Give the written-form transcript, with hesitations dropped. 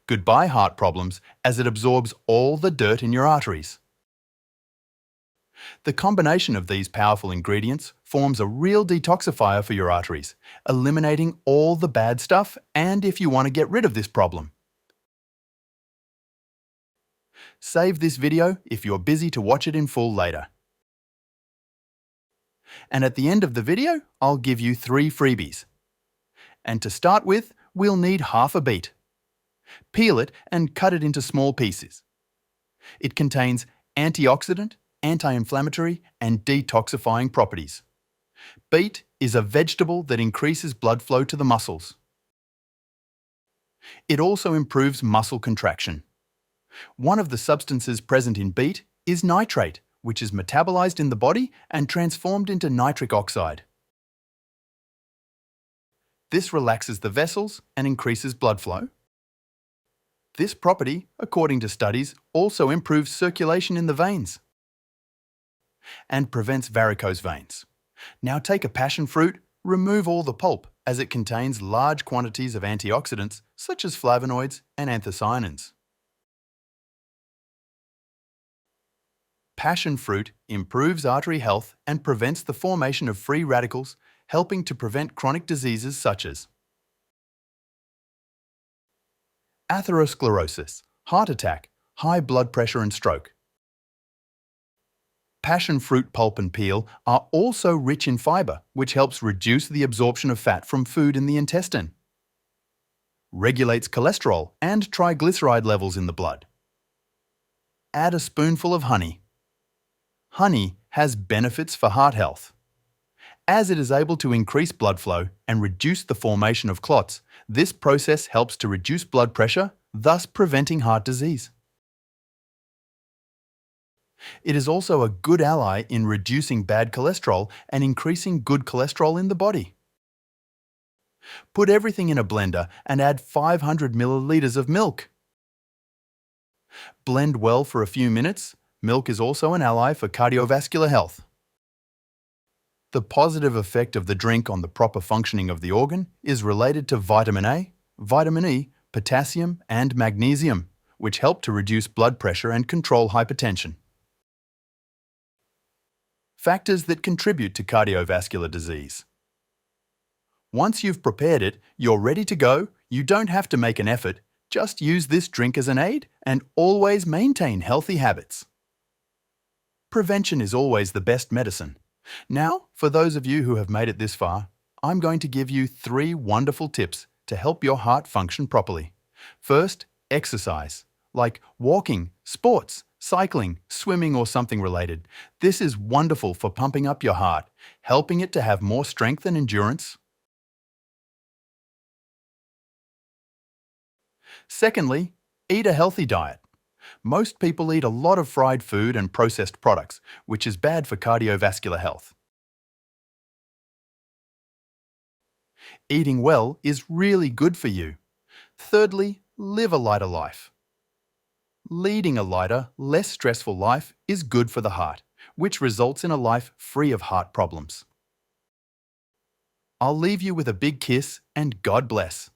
Goodbye heart problems, as it absorbs all the dirt in your arteries. The combination of these powerful ingredients forms a real detoxifier for your arteries, eliminating all the bad stuff and if you want to get rid of this problem. Save this video if you're busy to watch it in full later. And at the end of the video, I'll give you 3 freebies. And to start with, we'll need half a beet. Peel it and cut it into small pieces. It contains antioxidant, anti-inflammatory and detoxifying properties. Beet is a vegetable that increases blood flow to the muscles. It also improves muscle contraction. One of the substances present in beet is nitrate, which is metabolized in the body and transformed into nitric oxide. This relaxes the vessels and increases blood flow. This property, according to studies, also improves circulation in the veins and prevents varicose veins. Now take a passion fruit, remove all the pulp as it contains large quantities of antioxidants such as flavonoids and anthocyanins. Passion fruit improves artery health and prevents the formation of free radicals, helping to prevent chronic diseases such as atherosclerosis, heart attack, high blood pressure and stroke. Passion fruit pulp and peel are also rich in fiber, which helps reduce the absorption of fat from food in the intestine. Regulates cholesterol and triglyceride levels in the blood. Add a spoonful of honey. Honey has benefits for heart health. As it is able to increase blood flow and reduce the formation of clots, this process helps to reduce blood pressure, thus preventing heart disease. It is also a good ally in reducing bad cholesterol and increasing good cholesterol in the body. Put everything in a blender and add 500 milliliters of milk. Blend well for a few minutes. Milk is also an ally for cardiovascular health. The positive effect of the drink on the proper functioning of the organ is related to vitamin A, vitamin E, potassium and magnesium, which help to reduce blood pressure and control hypertension. Factors that contribute to cardiovascular disease. Once you've prepared it, you're ready to go. You don't have to make an effort. Just use this drink as an aid and always maintain healthy habits. Prevention is always the best medicine. Now, for those of you who have made it this far, I'm going to give you 3 wonderful tips to help your heart function properly. First, exercise, like walking, sports, cycling, swimming or something related. This is wonderful for pumping up your heart, helping it to have more strength and endurance. Secondly, eat a healthy diet. Most people eat a lot of fried food and processed products, which is bad for cardiovascular health. Eating well is really good for you. Thirdly, live a lighter life. Leading a lighter, less stressful life is good for the heart, which results in a life free of heart problems. I'll leave you with a big kiss and God bless.